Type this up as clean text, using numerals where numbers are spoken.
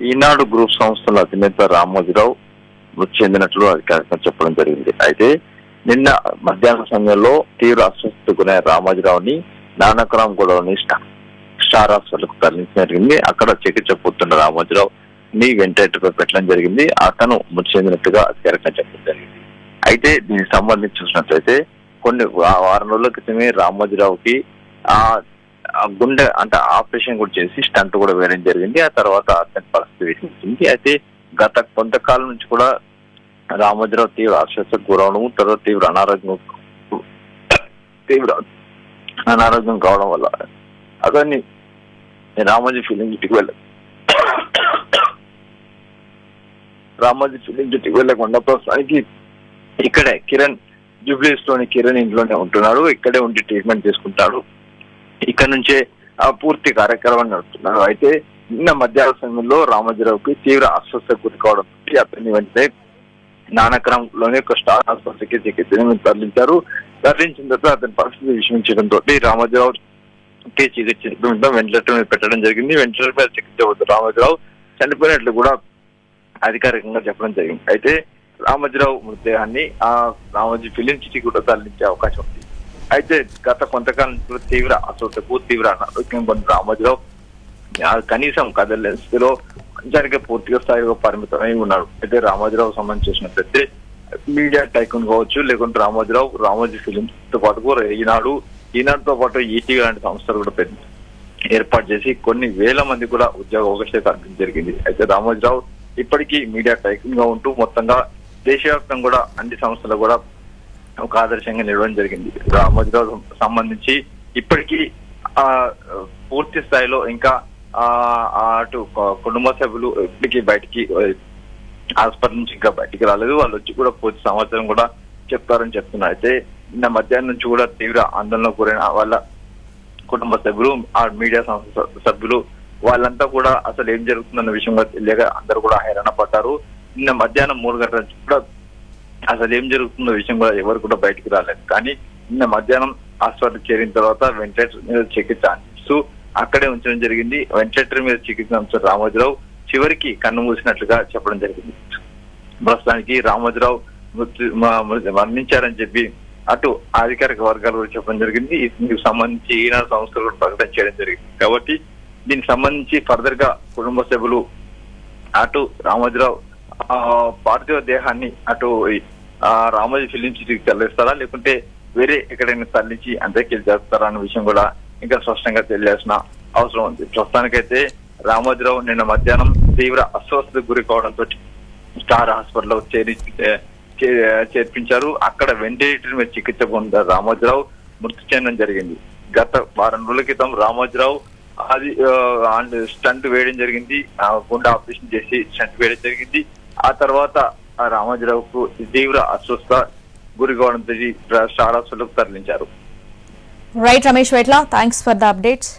ఈనాడు group సంస్థల అధినేత రామోజీరావు మృతి చెందినట్లు అధికారికంగా చెప్పడం జరిగింది. అయితే నిన్న మధ్యాహ్న సమయంలో తీవ్ర అస్వస్థతకు గురైన రామోజీరావుని నానక్రామ్ గూడలోని స్టార్ హాస్పిటల్కు తరలించడం జరిగింది. అక్కడ చికిత్స పొందుతున్న రామోజీరావు ని వెంటిలేటర్ పై పెట్టడం జరిగింది. అతను మృతి చెందినట్టుగా అధికారికంగా చెప్పడం జరిగింది. అయితే దీనికి సంబంధించి చూసినట్లయితే కొన్ని వారం రోజుల క్రితమే రామోజీరావుకి గుండె అంటే ఆపరేషన్ కూడా చేసి స్టంట్ కూడా వేయడం జరిగింది. ఆ తర్వాత అతని పరిస్థితి విషమించింది. అయితే గత కొంతకాలం నుంచి కూడా రామోజీరావు తీవ్ర అస్వస్థతకు గురవడం, తర్వాత తీవ్ర అనారోగ్యం కావడం వల్ల అతన్ని రామోజీ ఫిలిం సిటీకి వెళ్ళకుండా ప్రస్తుతానికి ఇక్కడే కిరణ్ జూబ్లీస్ లోని కిరణ్ ఇంట్లోనే ఉంటున్నాడు. ఇక్కడే ఉండి ట్రీట్మెంట్ తీసుకుంటాడు. ఇక్కడ నుంచే పూర్తి కార్యక్రమాన్ని నడుపుతున్నారు. అయితే నిన్న మధ్యాహ్న సమయంలో రామోజీరావుకి తీవ్ర అస్వస్థతకు గురి కావడం అతన్ని వెంటనే నానక్రామ్ లోని ఒక స్టార్ ఆసుపత్రికి చికిత్స తరలించారు. తరలించిన తర్వాత అతని పరిస్థితి విషమించడంతో రామోజీరావుకి చికిత్స వెంటిలేటర్ మీద పెట్టడం జరిగింది. వెంటిలేటర్ మీద చికిత్స వద్ద రామోజీరావు చనిపోయినట్లు కూడా అధికారికంగా చెప్పడం జరిగింది. అయితే రామోజీరావు మృతదేహాన్ని రామోజీ ఫిలిం సిటీ కూడా తరలించే అవకాశం ఉంది. అయితే గత కొంతకాలం తీవ్ర అస్వస్థతకు తీవ్ర అనారోగ్యం పొందిన రామోజీరావు కనీసం కదలే స్థితిలో మంచానికి పూర్తిగా స్థాయిలో పరిమితమై ఉన్నాడు. అయితే రామోజీరావు సంబంధించినట్లయితే మీడియా టైకూన్ కావచ్చు, లేకుంటే రామోజీ ఫిలిమ్స్ తో పాటు ఈనాడుతో పాటు ఈటీవీ లాంటి సంస్థలు కూడా ఏర్పాటు చేసి కొన్ని వేల మంది కూడా ఉద్యోగ అవకాశాలు కల్పించడం జరిగింది. అయితే రామోజీరావు ఇప్పటికీ మీడియా టైకూన్ గా ఉంటూ మొత్తంగా దేశవ్యాప్తంగా కూడా అన్ని సంస్థలు కూడా ఒక ఆదర్శంగా నిలవడం జరిగింది. రామోజీరావు సంబంధించి ఇప్పటికీ పూర్తి స్థాయిలో ఇంకా అటు కుటుంబ సభ్యులు ఇప్పటికీ బయటికి హాస్పిటల్ నుంచి ఇంకా బయటికి రాలేదు. వాళ్ళు వచ్చి కూడా పూర్తి సమాచారం కూడా చెప్తారని చెప్తున్నారు. అయితే నిన్న మధ్యాహ్నం నుంచి కూడా తీవ్ర ఆందోళనకు గురైన వాళ్ళ కుటుంబ సభ్యులు, ఆ మీడియా సంస్థ సభ్యులు వాళ్ళంతా కూడా అసలు ఏం జరుగుతుందన్న విషయంగా తెలియక అందరూ కూడా హైరాణ పడ్డారు. నిన్న మధ్యాహ్నం 3 గంటల నుంచి కూడా అసలు ఏం జరుగుతుందో విషయం కూడా ఎవరు కూడా బయటికి రాలేదు. కానీ నిన్న మధ్యాహ్నం హాస్పిటల్ చేరిన తర్వాత వెంటిలేటర్ మీద చికిత్స అందిస్తూ అక్కడే ఉంచడం జరిగింది. వెంటిలేటర్ మీద చికిత్స అందించిన రామోజీరావు చివరికి కన్ను మూసినట్లుగా చెప్పడం జరిగింది. ప్రస్తుతానికి రామోజీరావు మరణించారని చెప్పి అటు అధికారిక వర్గాలు కూడా చెప్పడం జరిగింది. దీనికి సంబంధించి ఈనాడు సంస్థలు కూడా ప్రకటన చేయడం జరిగింది. కాబట్టి దీనికి సంబంధించి ఫర్దర్ గా కుటుంబ సభ్యులు అటు రామోజీరావు పార్థివ దేహాన్ని అటు రామోజీ ఫిలిం సిటీకి తరలిస్తారా, లేకుంటే వేరే ఎక్కడైనా తరలించి అంత్యక్రియలు జరుపుతారా అన్న విషయం కూడా ఇంకా స్పష్టంగా తెలియాల్సిన అవసరం ఉంది. ప్రస్తుతానికైతే రామోజీరావు నిన్న మధ్యాహ్నం తీవ్ర అస్వస్థతకు గురి కావడంతో స్టార్ హాస్పిటల్లో చేర్పించారు. అక్కడ వెంటిలేటర్ మీద చికిత్స పొందిన రామోజీరావు మృతి చెందడం జరిగింది. గత వారం రోజుల క్రితం రామోజీరావు స్టంట్ వేయడం జరిగింది. గుండె ఆపరేషన్ చేసి స్టంట్ వేయడం జరిగింది. ఆ తర్వాత రామోజీరావుకు తీవ్ర అస్వస్థ గురి కావడంతో స్టార్ హాస్పిటల్కు తరలించారు. Right Ramesh వెట్ల, thanks for the updates.